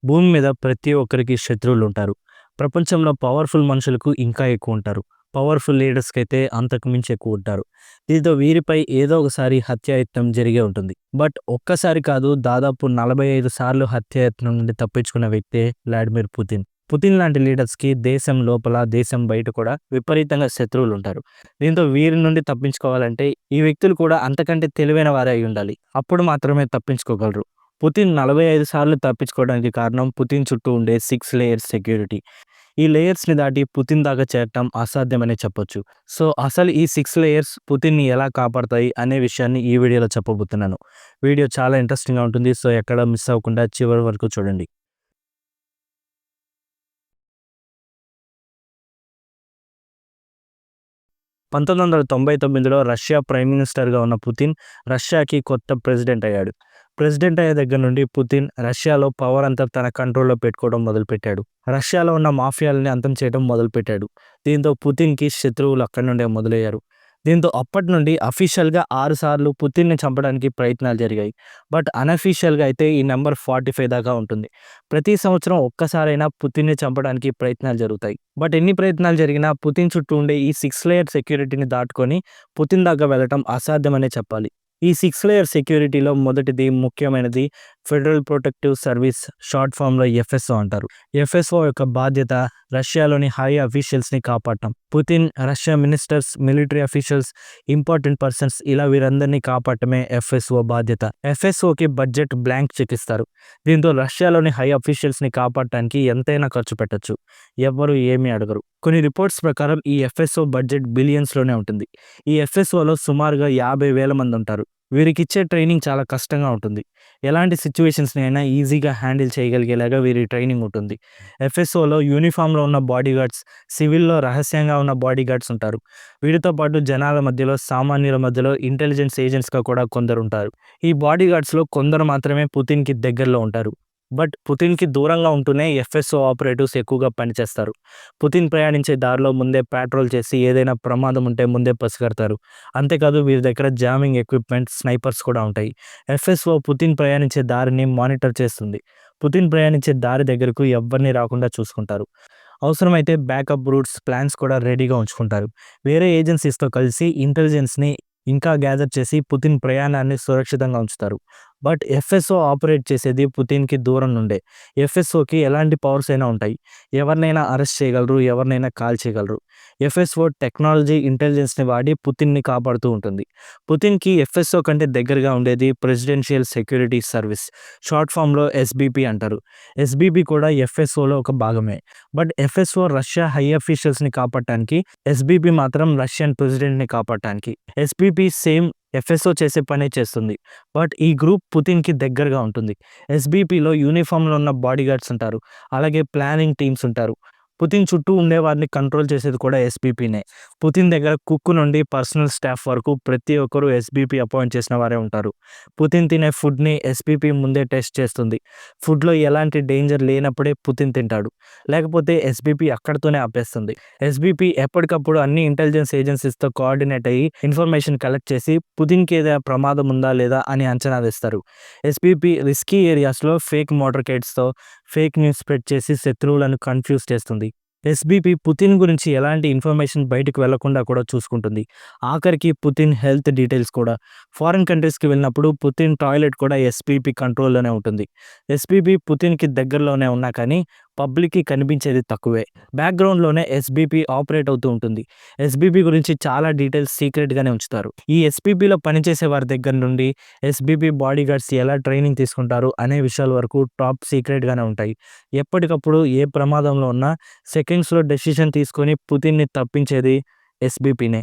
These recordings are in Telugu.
భూమి మీద ప్రతి ఒక్కరికి శత్రువులుంటారు. ప్రపంచంలో పవర్‌ఫుల్ మనుషులకు ఇంకా ఎక్కువుంటారు. పవర్‌ఫుల్ లీడర్స్‌కైతే అంతకు మించి ఎక్కువుంటారు. దీంతో వీరిపై ఏదో ఒకసారి హత్యాయత్నం జరిగే ఉంటుంది. బట్ ఒక్కసారి కాదు దాదాపు 45 సార్లు హత్యాయత్నం నుండి తప్పించుకున్న వ్యక్తే వ్లాడిమిర్ పుతిన్. పుతిన్ లాంటి లీడర్స్‌కి దేశం లోపల, దేశం బయట కూడా విపరీతంగా శత్రువులుంటారు. దీంతో వీరి నుండి తప్పించుకోవాలంటే ఈ వ్యక్తులు కూడా అంతకంటే తెలివైన వారే అయ్యుండాలి. అప్పుడు మాత్రమే తప్పించుకోగలరు. పుతిన్ 45 సార్లు తప్పించుకోవడానికి కారణం పుతిన్ చుట్టూ ఉండే 6 లేయర్స్ సెక్యూరిటీ. ఈ లేయర్స్‌ని దాటి పుతిన్ దాకా చేరటం అసాధ్యమనే చెప్పొచ్చు. సో, అసలు ఈ 6 లేయర్స్ పుతిన్‌ని ఎలా కాపాడతాయి అనే విషయాన్ని ఈ వీడియోలో చెప్పబోతున్నాను. వీడియో చాలా ఇంట్రెస్టింగ్‌గా ఉంటుంది. సో, ఎక్కడ మిస్ అవ్వకుండా చివరి వరకు చూడండి. 1999లో రష్యా ప్రైమ్ మినిస్టర్‌గా ఉన్న పుతిన్ రష్యాకి కొత్త ప్రెసిడెంట్ అయ్యాడు. ప్రెసిడెంట్ అయ్యే దగ్గర నుండి పుతిన్ రష్యాలో పవర్ అంతా తన కంట్రోల్‌లో పెట్టుకోవడం మొదలుపెట్టాడు. రష్యాలో ఉన్న మాఫియాలని అంతం చేయడం మొదలుపెట్టాడు. దీంతో పుతిన్‌కి శత్రువులు అక్కడి నుండే మొదలయ్యారు. దీంతో అప్పటి నుండి అఫీషియల్‌గా 6 సార్లు పుతిన్‌ని చంపడానికి ప్రయత్నాలు జరిగాయి. బట్ అనఫీషియల్‌గా అయితే ఈ నంబర్ 45 దాకా ఉంటుంది. ప్రతి సంవత్సరం ఒక్కసారైనా పుతిన్‌ని చంపడానికి ప్రయత్నాలు జరుగుతాయి. బట్ ఎన్ని ప్రయత్నాలు జరిగినా పుతిన్ చుట్టూ ఉండే ఈ 6 లేయర్ సెక్యూరిటీని దాటుకొని పుతిన్ దాకా వెళ్ళటం అసాధ్యమనే చెప్పాలి. ఈ 6 లేయర్ సెక్యూరిటీలో మొదటిది ముఖ్యమైనది ఫెడరల్ ప్రొటెక్టివ్ సర్వీస్, షార్ట్ ఫామ్‌లో ఎఫ్ఎస్ఓ అంటారు. ఎఫ్ఎస్ఓ యొక్క బాధ్యత రష్యాలోని హై అఫీషియల్స్‌ని కాపాడటం. Putin, Russia ministers, military officials, important persons ఇలా వీరందరినీ కాపాడటమే ఎఫ్ఎస్ఓ బాధ్యత. ఎఫ్ఎస్ఓకి బడ్జెట్ బ్లాంక్ చెక్ ఇస్తారు. దీంతో రష్యాలోని హై అఫీషియల్స్‌ని కాపాడటానికి ఎంతైనా ఖర్చు పెట్టొచ్చు. ఎవ్వరూ ఏమీ అడగరు. కొన్ని రిపోర్ట్స్ ప్రకారం ఈ ఎఫ్ఎస్ఓ బడ్జెట్ బిలియన్స్‌లోనే ఉంటుంది. ఈ ఎఫ్ఎస్ఓలో సుమారుగా 50,000 మంది ఉంటారు. వీరికిచ్చే ట్రైనింగ్ చాలా కష్టంగా ఉంటుంది. ఎలాంటి సిట్యుయేషన్స్‌ని అయినా ఈజీగా హ్యాండిల్ చేయగలిగేలాగా వీరి ట్రైనింగ్ ఉంటుంది. ఎఫ్ఎస్ఓలో యూనిఫామ్‌లో ఉన్న బాడీగార్డ్స్, సివిల్‌లో రహస్యంగా ఉన్న బాడీగార్డ్స్ ఉంటారు. వీరితో పాటు జనాల మధ్యలో, సామాన్యుల మధ్యలో ఇంటెలిజెన్స్ ఏజెంట్స్‌గా కూడా కొందరుంటారు. ఈ బాడీగార్డ్స్‌లో కొందరు మాత్రమే పుతిన్‌కి దగ్గరలో ఉంటారు. బట్ పుతిన్‌కి దూరంగా ఉంటూనే ఎఫ్ఎస్ఓ ఆపరేటివ్స్ ఎక్కువగా పనిచేస్తారు. పుతిన్ ప్రయాణించే దారిలో ముందే పాట్రోల్ చేసి ఏదైనా ప్రమాదం ఉంటే ముందే పసిగడతారు. అంతేకాదు వీరి దగ్గర జామింగ్ ఎక్విప్‌మెంట్, స్నైపర్స్ కూడా ఉంటాయి. ఎఫ్ఎస్ఓ పుతిన్ ప్రయాణించే దారిని మానిటర్ చేస్తుంది. పుతిన్ ప్రయాణించే దారి దగ్గరకు ఎవ్వరిని రాకుండా చూసుకుంటారు. అవసరమైతే బ్యాకప్ రూట్స్, ప్లాన్స్ కూడా రెడీగా ఉంచుకుంటారు. వేరే ఏజెన్సీస్‌తో కలిసి ఇంటెలిజెన్స్‌ని ఇంకా గ్యాదర్ చేసి పుతిన్ ప్రయాణాన్ని సురక్షితంగా ఉంచుతారు. బట్ ఎఫ్ఎస్ఓ ఆపరేట్ చేసేది పుతిన్‌కి దూరం నుండే. ఎఫ్ఎస్ఓకి ఎలాంటి పవర్స్ అయినా ఉంటాయి. ఎవరినైనా అరెస్ట్ చేయగలరు, ఎవరినైనా కాల్చేయగలరు. ఎఫ్ఎస్ఓ టెక్నాలజీ, ఇంటెలిజెన్స్‌ని వాడి పుతిన్‌ని కాపాడుతూ ఉంటుంది. పుతిన్‌కి ఎఫ్ఎస్ఓ కంటే దగ్గరగా ఉండేది ప్రెసిడెన్షియల్ సెక్యూరిటీ సర్వీస్, షార్ట్ ఫామ్‌లో ఎస్‌బీపీ అంటారు. ఎస్‌బీపీ కూడా ఎఫ్ఎస్ఓలో ఒక భాగమే. బట్ ఎఫ్ఎస్ఓ రష్యా హై అఫీషియల్స్‌ని కాపాడటానికి, ఎస్‌బీపీ మాత్రం రష్యన్ ప్రెసిడెంట్‌ని కాపాడటానికి. ఎస్‌బీపీ సేమ్ ఎఫ్ఎస్ఓ చేసే పనే చేస్తుంది. బట్ ఈ గ్రూప్ పుతిన్‌కి దగ్గరగా ఉంటుంది. ఎస్‌బీపీలో యూనిఫామ్‌లో ఉన్న బాడీగార్డ్స్ ఉంటారు. అలాగే ప్లానింగ్ టీమ్స్ ఉంటారు. పుతిన్ చుట్టూ ఉండేవారిని కంట్రోల్ చేసేది కూడా ఎస్‌బీపీనే. పుతిన్ దగ్గర కుక్ నుండి పర్సనల్ స్టాఫ్ వరకు ప్రతి ఒక్కరు ఎస్‌బీపీ అపాయింట్ చేసిన వారే ఉంటారు. పుతిన్ తినే ఫుడ్‌ని ఎస్‌బీపీ ముందే టెస్ట్ చేస్తుంది. ఫుడ్‌లో ఎలాంటి డేంజర్ లేనప్పుడే పుతిన్ తింటాడు. లేకపోతే ఎస్‌బీపీ అక్కడితోనే ఆపేస్తుంది. ఎస్‌బీపీ ఎప్పటికప్పుడు అన్ని ఇంటెలిజెన్స్ ఏజెన్సీస్‌తో కోఆర్డినేట్ అయ్యి ఇన్ఫర్మేషన్ కలెక్ట్ చేసి పుతిన్‌కి ఏదైనా ప్రమాదం ఉందా లేదా అని అంచనా వేస్తారు. ఎస్‌బీపీ రిస్కీ ఏరియాస్‌లో ఫేక్ మోటర్‌కేడ్స్‌తో ఫేక్ న్యూస్ స్ప్రెడ్ చేసి శత్రువులను కన్‌ఫ్యూజ్ చేస్తుంది. ఎస్‌బీపీ పుతిన్ గురించి ఎలాంటి ఇన్ఫర్మేషన్ బయటకు వెళ్లకుండా కూడా చూసుకుంటుంది. ఆఖరికి పుతిన్ హెల్త్ డీటెయిల్స్ కూడా. ఫారిన్ కంట్రీస్‌కి వెళ్ళినప్పుడు పుతిన్ టాయిలెట్ కూడా ఎస్‌బీపీ కంట్రోల్‌లోనే ఉంటుంది. ఎస్‌బీపీ పుతిన్‌కి దగ్గరలోనే ఉన్నా కానీ పబ్లిక్‌కి కనిపించేది తక్కువే. బ్యాక్‌గ్రౌండ్‌లోనే ఎస్‌బీపీ ఆపరేట్ అవుతూ ఉంటుంది. ఎస్‌బీపీ గురించి చాలా డీటెయిల్స్ సీక్రెట్‌గానే ఉంచుతారు. ఈ ఎస్‌బీపీలో పనిచేసే వారి దగ్గర నుండి ఎస్‌బీపీ బాడీగార్డ్స్ ఎలా ట్రైనింగ్ తీసుకుంటారు అనే విషయాల వరకు టాప్ సీక్రెట్‌గానే ఉంటాయి. ఎప్పటికప్పుడు ఏ ప్రమాదంలో ఉన్నా సెకండ్స్‌లో డెసిషన్ తీసుకొని పుతిన్‌ని తప్పించేది ఎస్‌బీపీనే.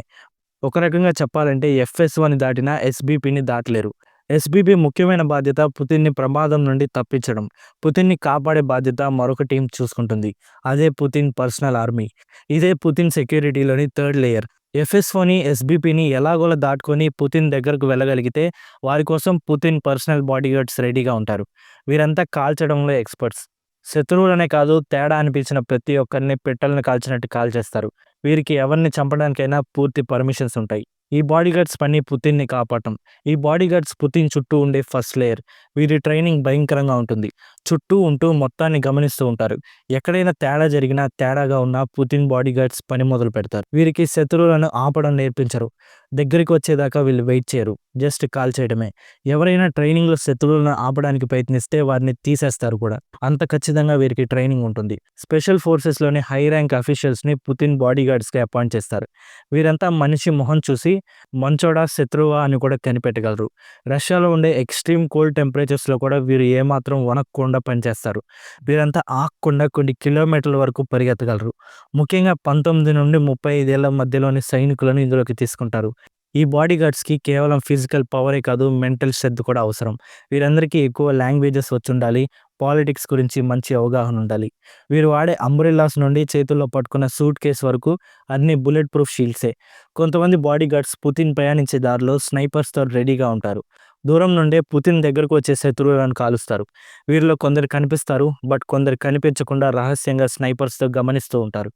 ఒక రకంగా చెప్పాలంటే ఎఫ్ఎస్ఓని దాటినా ఎస్‌బీపీని దాటలేరు. ఎస్‌బీపీ ముఖ్యమైన బాధ్యత పుతిన్‌ని ప్రమాదం నుండి తప్పించడం. పుతిన్‌ని కాపాడే బాధ్యత మరొక టీం చూసుకుంటుంది. అదే పుతిన్ పర్సనల్ ఆర్మీ. ఇదే పుతిన్ సెక్యూరిటీలోని థర్డ్ లేయర్. ఎఫ్ఎస్ఓని, ఎస్‌బీపీని ఎలాగోలా దాటుకొని పుతిన్ దగ్గరకు వెళ్ళగలిగితే వారి కోసం పుతిన్ పర్సనల్ బాడీగార్డ్స్ రెడీగా ఉంటారు. వీరంతా కాల్చడంలో ఎక్స్‌పర్ట్స్. శత్రువులనే కాదు, తేడా అనిపించిన ప్రతి ఒక్కరిని పిట్టల్ని కాల్చినట్టు కాల్చేస్తారు. వీరికి ఎవరిని చంపడానికైనా పూర్తి పర్మిషన్స్ ఉంటాయి. ఈ బాడీగార్డ్స్ పని పుతిన్‌ని కాపాడటం. ఈ బాడీగార్డ్స్ పుతిన్ చుట్టూ ఉండే ఫస్ట్ లేయర్. వీరి ట్రైనింగ్ భయంకరంగా ఉంటుంది. చుట్టూ ఉంటూ మొత్తాన్ని గమనిస్తూ ఉంటారు. ఎక్కడైనా తేడా జరిగినా, తేడాగా ఉన్నా పుతిన్ బాడీగార్డ్స్ పని మొదలుపెడతారు. వీరికి శత్రువులను ఆపడం నేర్పించరు. దగ్గరికి వచ్చేదాకా వీళ్ళు వెయిట్ చేయరు. జస్ట్ కాల్చేయడమే. ఎవరైనా ట్రైనింగ్‌లో శత్రువులను ఆపడానికి ప్రయత్నిస్తే వారిని తీసేస్తారు కూడా. అంత ఖచ్చితంగా వీరికి ట్రైనింగ్ ఉంటుంది. స్పెషల్ ఫోర్సెస్‌లోని హై ర్యాంక్ అఫీషియల్స్‌ని పుతిన్ బాడీగార్డ్స్‌గా అపాయింట్ చేస్తారు. వీరంతా మనిషి మొహం చూసి మంచోడా, శత్రువా అని కూడా కనిపెట్టగలరు. రష్యాలో ఉండే ఎక్స్‌ట్రీమ్ కోల్డ్ టెంపరేచర్స్‌లో కూడా వీరు ఏమాత్రం వణక్కకుండా పనిచేస్తారు. వీరంతా ఆగకుండా కొన్ని కిలోమీటర్ల వరకు పరిగెత్తగలరు. ముఖ్యంగా 19-35 ఏళ్ల మధ్యలోని సైనికులను ఇందులోకి తీసుకుంటారు. ఈ బాడీగార్డ్స్‌కి కేవలం ఫిజికల్ పవరే కాదు, మెంటల్ స్ట్రెంత్ కూడా అవసరం. వీరందరికీ ఎక్కువ లాంగ్వేజెస్ వచ్చుండాలి. పాలిటిక్స్ గురించి మంచి అవగాహన ఉండాలి. వీరు వాడే అంబ్రెల్లాస్ నుండి చేతుల్లో పట్టుకున్న సూట్ కేస్ వరకు అన్నీ బుల్లెట్ ప్రూఫ్ షీల్డ్సే. కొంతమంది బాడీగార్డ్స్ పుతిన్ ప్రయాణించే దారిలో స్నైపర్స్‌తో రెడీగా ఉంటారు. దూరం నుండే పుతిన్ దగ్గరకు వచ్చే శత్రువులను కాలుస్తారు. వీరిలో కొందరు కనిపిస్తారు. బట్ కొందరు కనిపించకుండా రహస్యంగా స్నైపర్స్‌తో గమనిస్తూ ఉంటారు.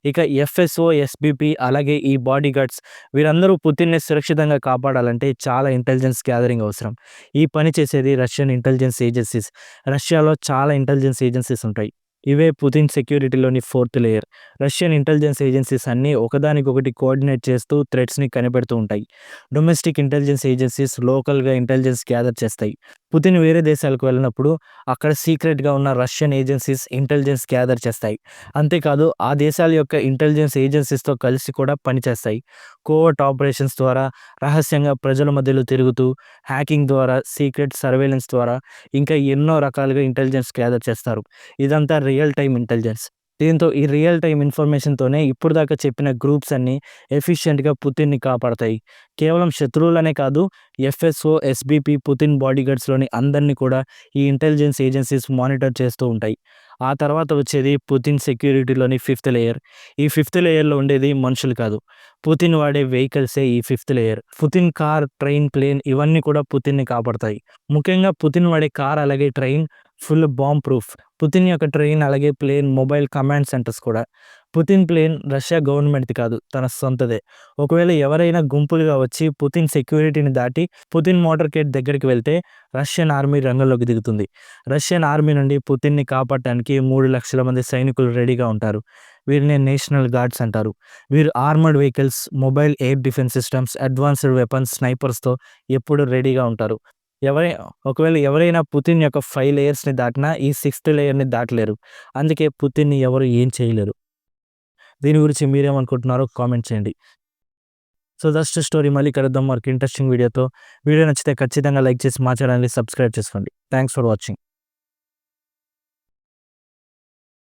ఇక ఎఫ్ఎస్ఓ, ఎస్బీపీ అలాగే ఈ బాడీగార్డ్స్ వీరందరూ పుతిన్‌ని సురక్షితంగా కాపాడాలంటే చాలా ఇంటెలిజెన్స్ గ్యాదరింగ్ అవసరం. ఈ పని చేసేది రష్యన్ ఇంటెలిజెన్స్ ఏజెన్సీస్. రష్యాలో చాలా ఇంటెలిజెన్స్ ఏజెన్సీస్ ఉంటాయి. ఇవే పుతిన్ సెక్యూరిటీలోని fourth layer. Russian intelligence agencies అన్నీ ఒకదానికొకటి కోఆర్డినేట్ చేస్తూ థ్రెట్స్‌ని కనిపెడుతూ ఉంటాయి. డొమెస్టిక్ ఇంటెలిజెన్స్ ఏజెన్సీస్ లోకల్‌గా ఇంటెలిజెన్స్ గ్యాదర్ చేస్తాయి. పుతిన్ వేరే దేశాలకు వెళ్ళినప్పుడు అక్కడ సీక్రెట్‌గా ఉన్న రష్యన్ ఏజెన్సీస్ ఇంటెలిజెన్స్ గ్యాదర్ చేస్తాయి. అంతేకాదు ఆ దేశాల యొక్క ఇంటెలిజెన్స్ ఏజెన్సీస్‌తో కలిసి కూడా పనిచేస్తాయి. కోవర్ట్ ఆపరేషన్స్ ద్వారా, రహస్యంగా ప్రజల మధ్యలో తిరుగుతూ, హ్యాకింగ్ ద్వారా, సీక్రెట్ సర్వేలెన్స్ ద్వారా ఇంకా ఎన్నో రకాలుగా ఇంటెలిజెన్స్ గ్యాదర్ చేస్తారు. ఇదంతా రియల్ టైమ్ ఇంటెలిజెన్స్. దీంతో ఈ రియల్ టైమ్ ఇన్ఫర్మేషన్‌తోనే ఇప్పటిదాకా చెప్పిన గ్రూప్స్ అన్నీ ఎఫిషియెంట్‌గా పుతిన్‌ని కాపాడతాయి. కేవలం శత్రువులనే కాదు, ఎఫ్ఎస్ఓ, ఎస్బీపీ, పుతిన్ బాడీగార్డ్స్‌లోని అందరిని కూడా ఈ ఇంటెలిజెన్స్ ఏజెన్సీస్ మానిటర్ చేస్తూ ఉంటాయి. ఆ తర్వాత వచ్చేది పుతిన్ సెక్యూరిటీలోని ఫిఫ్త్ లేయర్. ఈ ఫిఫ్త్ లేయర్‌లో ఉండేది మనుషులు కాదు. పుతిన్ వాడే వెహికల్సే ఈ fifth layer. Putin car, train, plane ఇవన్నీ కూడా పుతిన్‌ని కాపాడతాయి. ముఖ్యంగా పుతిన్ వాడే కార్ అలాగే train full bomb proof. Putin యొక్క ట్రైన్ అలాగే ప్లేన్ మొబైల్ కమాండ్ సెంటర్స్ కూడా. పుతిన్ ప్లేన్ రష్యా గవర్నమెంట్‌ది కాదు, తన సొంతదే. ఒకవేళ ఎవరైనా గుంపులుగా వచ్చి పుతిన్ సెక్యూరిటీని దాటి పుతిన్ మోటార్‌కేడ్ దగ్గరికి వెళ్తే రష్యన్ ఆర్మీ రంగంలోకి దిగుతుంది. రష్యన్ ఆర్మీ నుండి పుతిన్‌ని కాపాడటానికి 3,00,000 మంది సైనికులు రెడీగా ఉంటారు. వీరిని నేషనల్ గార్డ్స్ అంటారు. వీరు armoured vehicles, mobile air defence systems, advanced weapons, స్నైపర్స్‌తో ఎప్పుడూ రెడీగా ఉంటారు. ఎవరై ఒకవేళ ఎవరైనా పుతిన్ యొక్క 5 లేయర్స్‌ని దాటినా ఈ సిక్స్త్ లేయర్‌ని దాటలేరు. అందుకే పుతిన్‌ని ఎవరు ఏం చేయలేరు. దీని గురించి మీరేమనుకుంటున్నారో కామెంట్ చేయండి. So that's the story. మళ్ళీ కలుద్దాం మరొక ఇంట్రెస్టింగ్ వీడియోతో. వీడియో నచ్చితే ఖచ్చితంగా లైక్ చేసి మా ఛానల్‌ని సబ్స్క్రైబ్ చేసుకోండి. Thanks for watching.